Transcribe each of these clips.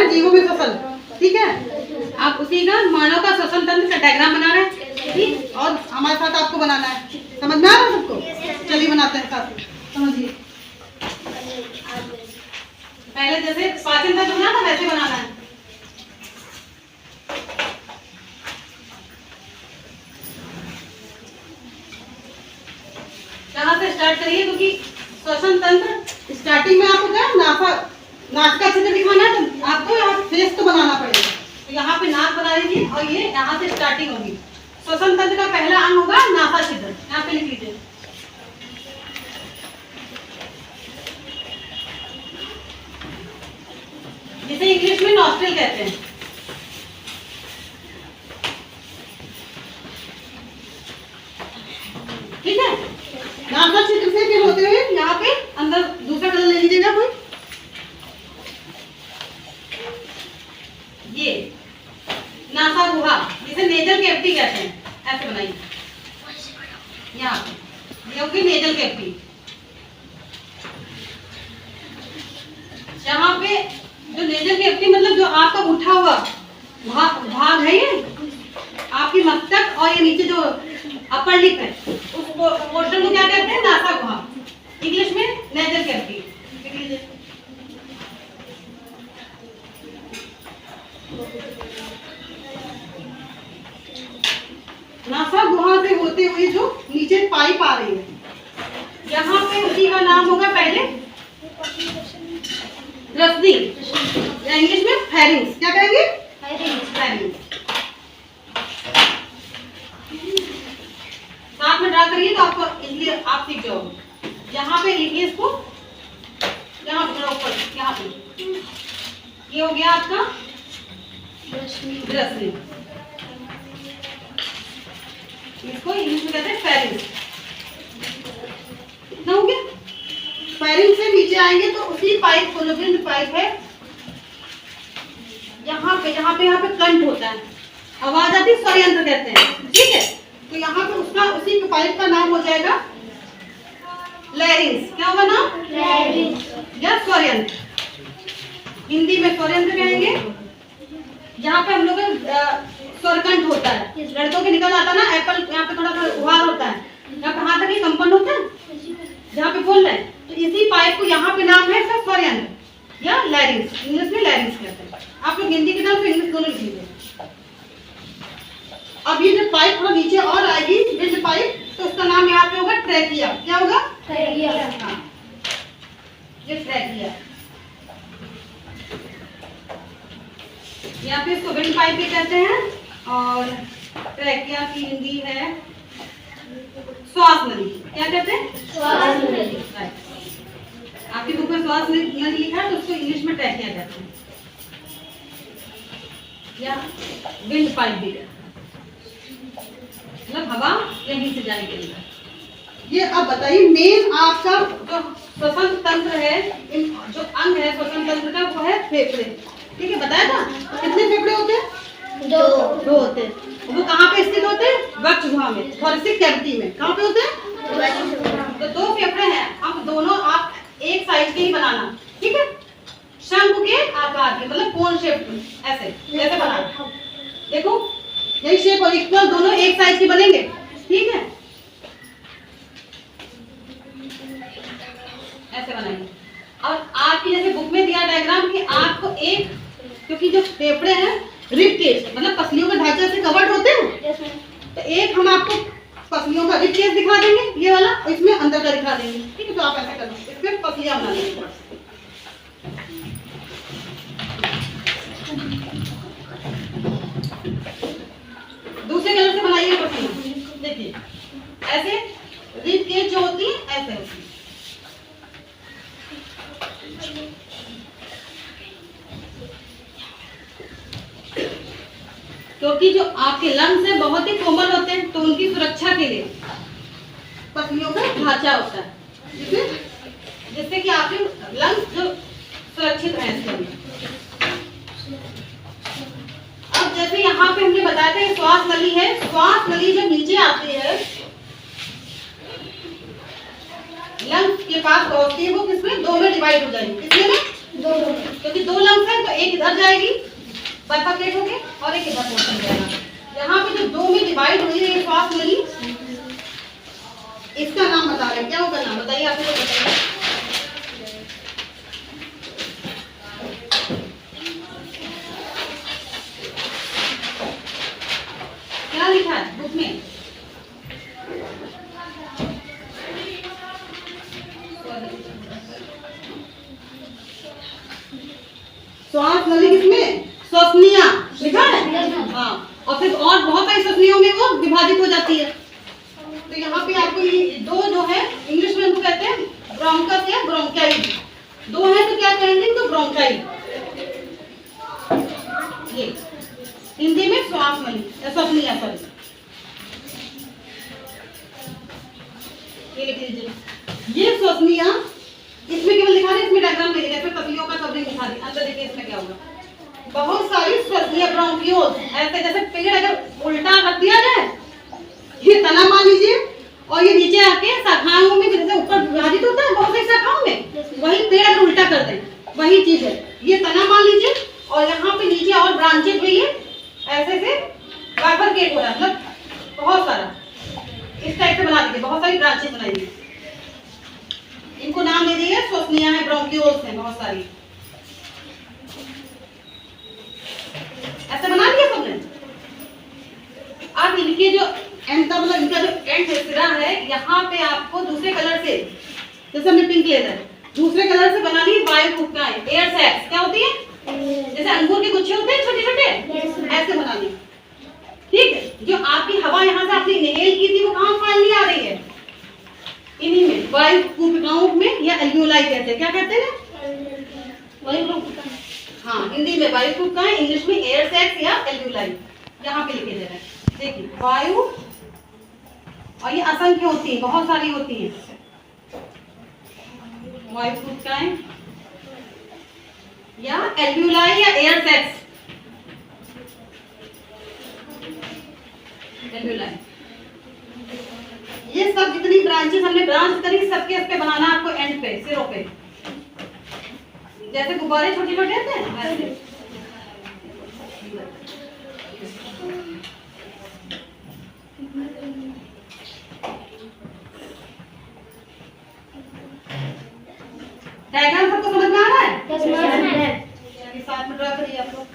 है जीवों में श्वसन, ठीक है। आप उसी का मानव का श्वसन तंत्र का डायग्राम बना रहे हैं, ठीक। और हमारे साथ आपको बनाना है, समझ में आ रहा है सबको? चलिए बनाते हैं साथ, समझिए। पहले जैसे पाचन तंत्र बना था वैसे बनाना है। कहाँ से स्टार्ट करिए, क्योंकि श्वसन तंत्र स्टार्टिंग में आपको क्या नाक का चित्र दिखाना है, तो आपको यहाँ फेस तो बनाना पड़ेगा। तो यहाँ पे नाक बना लीजिए और ये यहाँ से स्टार्टिंग होगी। श्वसन तंत्र का पहला अंग होगा नासा छिद्र, यहाँ पे लिख लीजिए। जिसे इंग्लिश में नॉस्ट्रिल कहते हैं। ठीक है, नासा छिद्र से फिर होते हुए यहाँ पे अंदर दूसरा कलर ले लीजिएगा कोई। ये नासा गुहा, जिसे नेजल कैविटी कहते हैं, ऐसे बनाइए। यहाँ ये होगी नेजल कैविटी। यहाँ पे जो नेजल कैविटी मतलब जो आपका उठा हुआ भाग है, ये आपकी मस्तक और ये नीचे जो अपर लिप है, उस पोर्शन को क्या कहते हैं? नासा गुहा, इंग्लिश में नेजल कैविटी। नासा गुहा से होते हुए जो नीचे पाइप आ रही है, यहाँ पे उसी का नाम होगा पहले रसदी, या इंग्लिश में फेरिंग्स। क्या कहेंगे? फेरिंग्स। साथ में ड्रा करिए तो आपको इसलिए आप सीख जाओगे। यहाँ पे लिखिए इसको, यहाँ पे ऊपर, यहाँ पे ये हो गया आपका रसदी। इसको इंग्लिश में कहते हैं फेरिंग्स। इतना हो गया। फेरिंग्स से नीचे आएंगे तो उसी पाइप को, जो पाइप है यहाँ पे कंठ होता है, आवाज आती है, स्वरयंत्र कहते हैं, ठीक है। तो यहाँ पे उसका उसी पाइप का नाम हो जाएगा लैरिंग्स। क्या होगा नाम? लैरिंग्स या स्वरयंत्र। हिंदी में स्वरयंत्र कहेंगे। यहाँ पे हम लोग स्वरकंठ होता है, लड़कों के निकल आता है ना एप्पल, यहाँ पे थोड़ा सा उभार होता है, यहाँ पे हाथ तक कंपन होता है जहाँ पे बोल रहे हैं, तो इसी पाइप को यहाँ पे नाम है इसका स्वरयंत्र या लैरिंग्स, इंग्लिश में लैरिंग्स कहते हैं। आप लोग हिंदी के नाम से इंग्लिश दोनों लिख लीजिए। अब ये जो पाइप थोड़ा नीचे और आएगी, ये जो पाइप, तो उसका नाम यहाँ पे होगा ट्रैकिया। क्या होगा? ट्रैकिया। हाँ, ये ट्रैकिया। यहाँ पे इसको विंड पाइप भी कहते हैं, और ट्रैकिया की हिंदी है श्वास नली। क्या कहते हैं? श्वास नली। आपकी बुक में श्वास नली लिखा है, तो उसको इंग्लिश में ट्रैकिया कहते हैं, या विंड पाइप भी कहते हैं, मतलब हवा यहीं से जाने के लिए। ये अब बताइए, मेन आपका जो श्वसन तंत्र है, जो अंग है श्वसन तंत्र का, वो है फेफड़े। ठीक है, बताया था। कितने फेफड़े होते हैं? दो होते हैं। वो कहाँ पे स्थित होते हैं? वक्ष गुहा में, थोरेसिक कैविटी में। कहाँ पे होते हैं? तो दो फेफड़े हैं। अब दोनों आप एक साइज के ही बनाना, ठीक है, शंकु के आकार के, मतलब कोन शेप, ऐसे जैसे बनाना। देखो यही शेप और इक्वल दोनों एक साइज के बनेंगे, ठीक है, ऐसे बनाएंगे। और आपकी जैसे बुक में दिया डायग्राम कि आपको एक, क्योंकि जो फेफड़े हैं रिब केज मतलब पसलियों के ढांचे से कवर्ड होते हैं, तो एक हम आपको पसलियों का रिब केज दिखा देंगे, ये वाला, और इसमें अंदर का दिखा देंगे, ठीक है। तो आप ऐसा करना, इसमें पसलियां बना लेंगे। दूसरे कलर से बनाइए पसलियां। देखिए ऐसे रिब केज जो होती है ऐसे होती है। क्योंकि जो आपके लंग्स है बहुत ही कोमल होते हैं, तो उनकी सुरक्षा के लिए पसलियों का ढांचा होता है, जिससे कि आपके लंग्स जो सुरक्षित रहें इसके अंदर। अब जैसे यहाँ पे हमने बताया था श्वास नली है, श्वास नली जब नीचे आती है लंग्स के पास पहुंचती है, वो किसमें? दो में डिवाइड हो जाएगी। किसमें? क्योंकि दो लंग्स है तो एक इधर जाएगी बाइफरकेट होके और एक इधर पोर्शन जाएगा। यहाँ पे जो दो में डिवाइड हुई है श्वास नली, इसका नाम बता रहे हैं, क्या होगा नाम बताइए, आपको बताइए। क्या लिखा है बुक में? श्वास नली किसमें? श्वसनिया लिखा है। हाँ, और फिर और बहुत सारी श्वसनियों में वो विभाजित हो जाती है। तो यहाँ पे आपको ये दो जो है इंग्लिश में उनको कहते हैं ब्रोंकस या ब्रोंकाई। दो है तो क्या कहेंगे? तो ब्रोंकाई। ये हिंदी में श्वास नली या श्वसनिया, सॉरी ये लिख लीजिए। ये श्वसनिया, इसमें केवल लिखा है, इसमें डायग्राम नहीं लिखा है, पतलियों का कवरिंग दिखा दी। अंदर देखिए इसमें क्या होगा, बहुत सारी श्वसनिया ब्रोंकियोल, ऐसे जैसे पेड़ अगर उल्टा रख दिया जाए, ये तना मान लीजिए और ये नीचे आके शाखाओं में जैसे ऊपर विभाजित होता है बहुत सारी शाखाओं में, वही पेड़ अगर उल्टा कर दें वही चीज है। ये तना मान लीजिए और यहाँ पे नीचे और ब्रांचेज हुई है, ऐसे से बाइफरकेट हो रहा है, मतलब बहुत सारा इस टाइप से बना दीजिए, बहुत सारी ब्रांचेज बनाइए। इनको नाम दे दिए श्वसनिया है, ब्रोंकियोल्स हैं बहुत सारी। ऐसे बना दिया सबने। अब इनके जो एंड का मतलब इनका जो एंड सिरा है, यहाँ पे आपको दूसरे कलर से, जैसे हमने पिंक लेना है, दूसरे कलर से बना ली वायु कुक्काएं, एयर सैक्स। क्या होती है? जैसे अंगूर के गुच्छे होते हैं छोटे छोटे, ऐसे बना ली। ठीक है, जो आपकी हवा यहाँ से आपने इनहेल की थी वो कहाँ फाइनली आ रही है? इन्हीं में, वायु कुक्काओं में, या एल्वियोलाई कहते हैं। क्या कहते हैं? हाँ, हिंदी में वायु कुक्काएं, इंग्लिश में एयर सैक्स या एल्वियोलाई। यहाँ पे लिखे जा रहे हैं, देखिए वायु, और ये असंख्य होती है, बहुत सारी होती हैं वायु कुक्काएं या एल्वियोलाई या एयर सैक्स। एल्वियोलाई, ये सब जितनी ब्रांचेस हमने ब्रांच करी, सबके इस पे बनाना आपको एंड पे, सिरों पे, जैसे गुब्बारे छोटे छोटे होते हैं वैसे। डायग्राम सबको समझ में आ रहा है? चलिए साथ में ड्रा करिए आप लोग।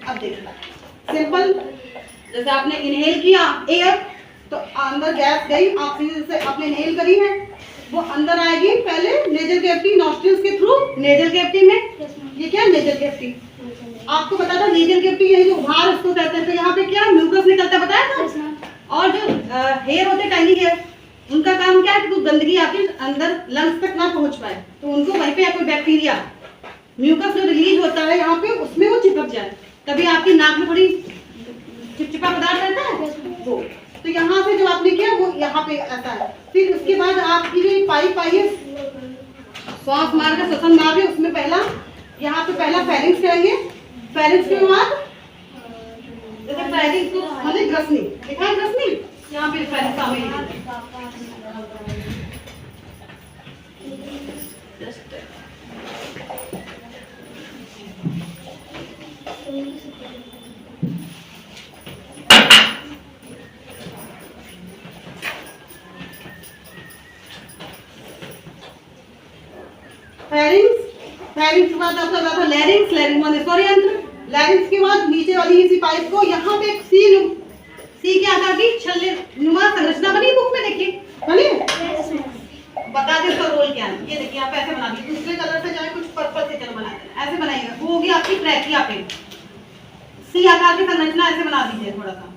अब देखिए सिंपल, जैसे आपने इनहेल किया एयर, तो अंदर गैस गई, ऑक्सीजन से आपने इनहेल करी है, वो अंदर आएगी पहले नेजल कैविटी, नॉस्ट्रिल्स के थ्रू नेजल कैविटी में। ये क्या है? Nasal cavity. आपको पता था नेजल कैविटी, यही जो उभार उसको कहते हैं। तो यहाँ पे क्या म्यूकस निकलता है, बताया था। और जो हेयर होते हैं, टाइनी हेयर, उनका काम क्या है कि गंदगी आपके अंदर लंग्स तक ना पहुंच पाए, तो उनको वहीं पे कोई बैक्टीरिया, म्यूकस जो रिलीज होता है यहाँ पे, उसमें वो चिपक जाए, तभी आपकी नाक में थोड़ी चिपचिपा पदार्थ रहता है वो। तो यहाँ से जो आपने किया वो यहाँ पे आता है। फिर उसके बाद आपकी जो पाइप आई है, श्वास मार्ग का श्वसन मार्ग है, उसमें पहला यहाँ पे पहला फेरिंक्स करेंगे। फेरिंक्स के बाद जैसे फेरिंक्स को मतलब ग्रसनी लिखा है, ग्रसनी यहाँ पे फेरिंक्स सामने लिखा है। फेरिंक्स के बाद आपका था लैरिंक्स, लैरिंग माने स्वरयंत्र। लैरिंक्स के बाद नीचे वाली इसी पाइप को यहाँ पे सी के आकार की छल्ले नुमा संरचना बनी बुक में, देखिए बनी। बता दे उसका रोल क्या है। ये देखिए आप ऐसे बना दीजिए, दूसरे कलर से जाए, कुछ पर्पल से चलो बना देना, ऐसे बनाइएगा, वो होगी आपकी ट्रैकिया पे। सी आकार की संरचना ऐसे बना दीजिए थोड़ा सा।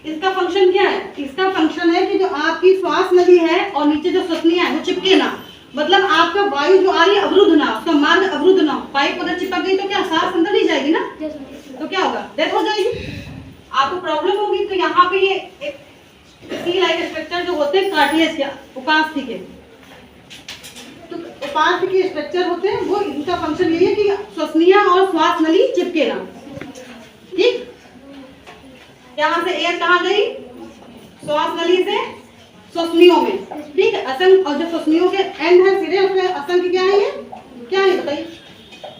इसका फंक्शन क्या है? इसका फंक्शन है कि जो आपकी श्वास नली है और नीचे जो श्वसनिया है वो चिपके ना, मतलब आपका वायु जो आ रही है अवरुद्ध ना, उसका मार्ग अवरुद्ध ना। पाइप अगर चिपक गई तो क्या सांस अंदर नहीं जाएगी ना, तो क्या होगा? डेथ हो जाएगी, आपको प्रॉब्लम होगी। तो यहाँ पे ये एक सी लाइक स्ट्रक्चर जो होते हैं कार्टिलेज के, उपास्थि के, तो उपास्थि के स्ट्रक्चर होते हैं, वो इनका फंक्शन यही है कि श्वसनिया और श्वास नली चिपके ना। ठीक, यहाँ से एयर कहाँ गई? श्वास नली से श्वसनियों में, ठीक है। असंग और जो श्वसनियों के एंड है सिरे, उसमें असंग क्या है? ये क्या है बताइए?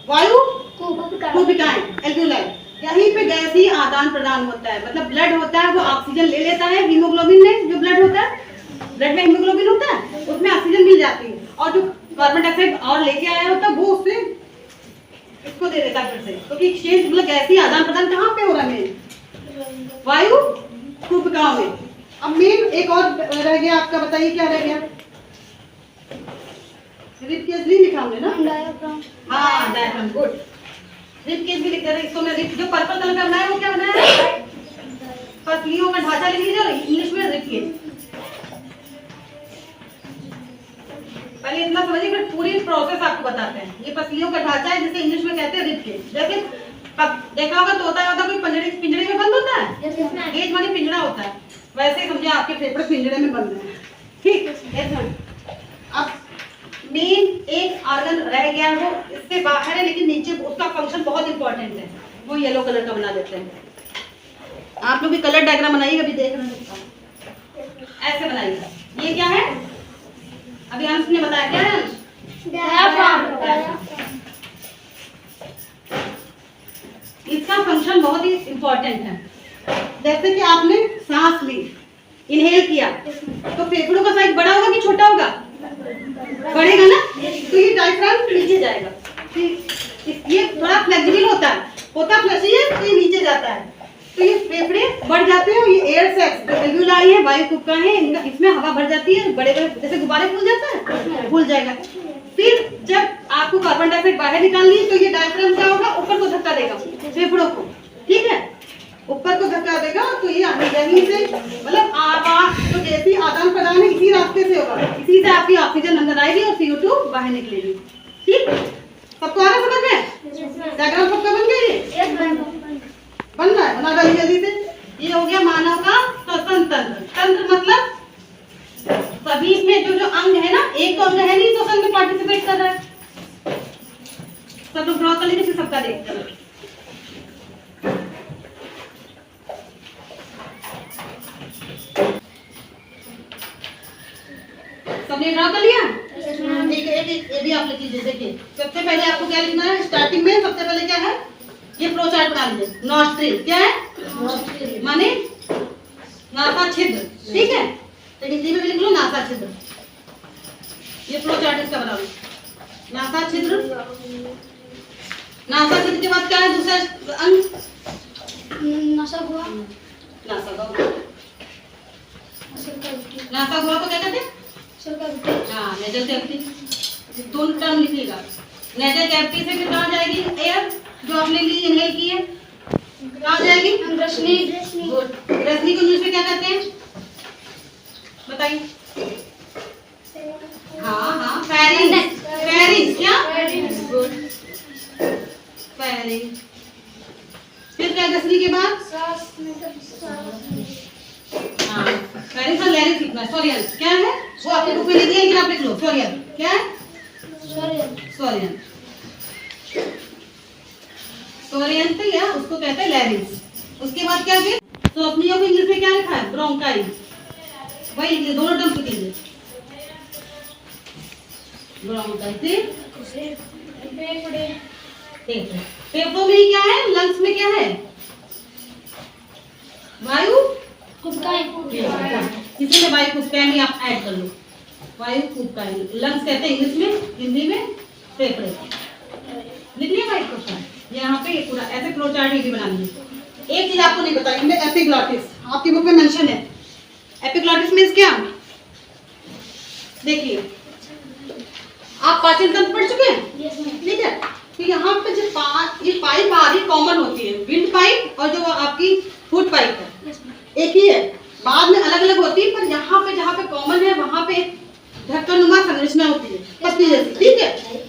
वायु कूपिकाएं, एल्वियोलाई। यहीं पे गैसीय आदान प्रदान होता है, मतलब ब्लड होता है वो ऑक्सीजन ले लेता है, हीमोग्लोबिन में जो ब्लड होता है, ब्लड में हीमोग्लोबिन होता है, उसमें ऑक्सीजन मिल जाती है, और जो कार्बन डाइऑक्साइड और लेके आया होता है वो उससे इसको दे देता है फिर से। तो कि एक्सचेंज मतलब गैसीय आदान प्रदान कहाँ पे हो रहा है? वायु कूपिकाओं में। अब मेन एक और रह गया आपका, बताइए क्या रह गया? रिब केज नहीं लिखा हमने ना? हाँ, डायफ्राम, गुड। रिब केज भी लिख दे रहे, इसको मैं रिब जो पर्पल कलर का बनाया है वो क्या बनाया है? पसलियों का ढांचा लिख लीजिए, इंग्लिश में रिब केज। पहले इतना समझिए, फिर पूरी प्रोसेस आपको बताते हैं। ये पसलियों का ढांचा है जिसे इंग्लिश में कहते हैं रिब केज। जैसे देखा होगा तोता कोई पिंजरे में बंद होता है, केज माने पिंजरा होता है, वैसे समझे आपके फेफड़े पिंजरे में बंद है, ठीक। अब मेन एक ऑर्गन रह गया, वो इससे बाहर है लेकिन नीचे उसका फंक्शन बहुत इंपॉर्टेंट है, वो येलो कलर का बना देते हैं। आप लोग भी कलर डायग्राम बनाइएगा, अभी देख रहे हैं, ऐसे बनाइएगा। ये क्या है? अभी अंश ने बताया क्या है? इसका फंक्शन बहुत ही इंपॉर्टेंट है। जैसे कि आपने सांस ली, इनहेल किया, तो फेफड़ों का साइज बड़ा होगा कि छोटा होगा? बढ़ेगा ना, तो ये डायफ्राम नीचे जाएगा। ये थोड़ा फ्लेक्सिबल होता है फ्लेक्सिबल, तो ये नीचे जाता है, तो ये फेफड़े बढ़ जाते हैं। ये एयर सैक्स एल्वियोलाई है, वायु कूपिकाएं हैं, इसमें हवा भर जाती है, बड़े बड़े जैसे गुब्बारे फूल जाता है, फूल जाएगा। फिर जब आपको कार्बन डाइऑक्साइड बाहर निकालनी है, तो ये डायफ्राम क्या होगा? ऊपर को धक्का देगा फेफड़ों को, ठीक है, ऊपर को धक्का देगा, तो ये यहीं से मतलब आवाज तो जैसी आदान प्रदान है इसी रास्ते से होगा, इसी से आपकी ऑक्सीजन अंदर आएगी और CO2 बाहर निकलेगी, ठीक। सबको आ रहा समझ में? डायग्राम सबका बन गया? ये बन रहा है, बना डालिए जल्दी से। ये हो गया मानव का श्वसन तंत्र। तंत्र मतलब सभी में जो अंग है ना, एक तो अंग है नहीं श्वसन में पार्टिसिपेट कर रहा है। सब लोग ड्रॉ कर लीजिए, फिर सबका देखते हैं। सबने ड्रॉ कर लिया? ये भी आप लिख लीजिए। देखिए सबसे पहले आपको क्या लिखना है? स्टार्टिंग में सबसे पहले क्या है? ये फ्लो चार्ट बना लीजिए। नॉस्ट्रिल क्या है? माने नासा छिद्र, ठीक है, तो हिंदी में भी लिख लो नासा छिद्र। ये फ्लो चार्ट इसका बना लो, नासा छिद्र। नासा छिद्र के बाद क्या है दूसरा अंग? नासागुहा। नासागुहा को क्या कहते हैं? हाँ, नेजल कैविटी। दोनों टर्म लिखिएगा। नेजल कैविटी से फिर कहाँ जाएगी एयर जो आपने ली, इनहेल की है, कहाँ जाएगी? रश्मि। रश्मि को इंग्लिश में क्या कहते हैं बताइए? हाँ, फेरिंग्स। फेरिंग्स क्या? फेरिंग्स। फिर क्या रश्मि के बाद? हाँ, फेरिंग्स और लैरिंग्स लिखना है। सोरियन क्या है? वो आपने बुक में लिख दिया, लेकिन आप लिख लो। सोरियन क्या है? सोरियन। सोरियन या उसको कहते हैं लैरिंग्स। उसके बाद क्या फिर? तो अपनी को इंग्लिश में क्या लिखा है? ब्रोंकाई। वही लिख, दोनों टर्म लिख लीजिए। ब्रोंकाई से फेफड़ों में क्या है? लंग्स में क्या है? वायु कूपिकाएं। किसी में वायु कूपिकाएं भी आप ऐड कर लो। वायु कूपिकाएं लंग्स कहते हैं इंग्लिश में, हिंदी में फेफड़े। लिख लिया वायु कूपिकाएं? यहाँ पे पूरा ऐसे फ्लो चार्ट भी बना लीजिए। एक चीज आपको नहीं बताई हमने, एपिग्लॉटिस। आपकी बुक में मेंशन है। एपिग्लॉटिस मींस क्या? देखिए आप पाचन तंत्र पढ़ चुके हैं, ठीक है, तो यहाँ पे जो ये पाइप आ रही कॉमन होती है, विंड पाइप और जो आपकी फूड पाइप है एक ही है, बाद में अलग अलग होती है, पर यहाँ पे जहाँ पे कॉमन है वहाँ पे ढक्कनुमा संरचना होती है, पत्ती जैसी, ठीक है।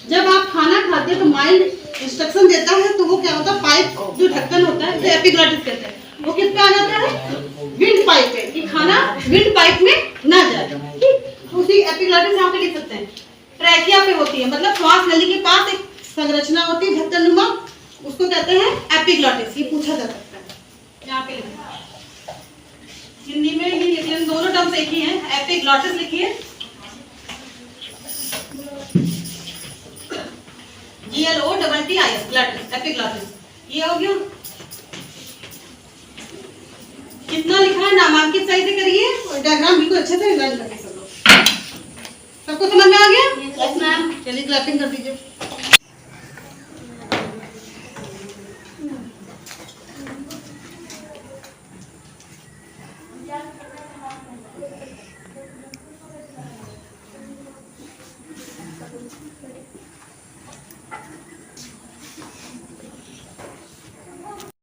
जब आप खाना खाते हैं तो माइंड इंस्ट्रक्शन देता है, तो वो क्या होता है? पाइप जो ढक्कन होता है, तो एपिग्लॉटिस कहते हैं, वो किस पे आ जाता है? विंड पाइप पे, कि खाना विंड पाइप में ना जाए, ठीक। उसी एपिग्लॉटिस यहाँ पे लिख सकते हैं। ट्रैकिया पे होती है, मतलब श्वास नली के पास एक संरचना होती है ढक्कनुमा, उसको कहते हैं एपिग्लॉटिस। ये पूछा जा सकता है, यहाँ पे लिखा है। हिंदी में ही लिख लें, दोनों टर्म्स एक ही हैं। एपिग्लॉटिस लिखिए, GLOTTIS, ग्लॉटिस, एपिग्लॉटिस। ये हो गया। कितना लिखा है नामांकित सही से करिए और डायग्राम बिल्कुल अच्छे से रन करिए सब लोग। सबको समझ में आ गया? Yes ma'am. चलिए क्लैपिंग कर दीजिए।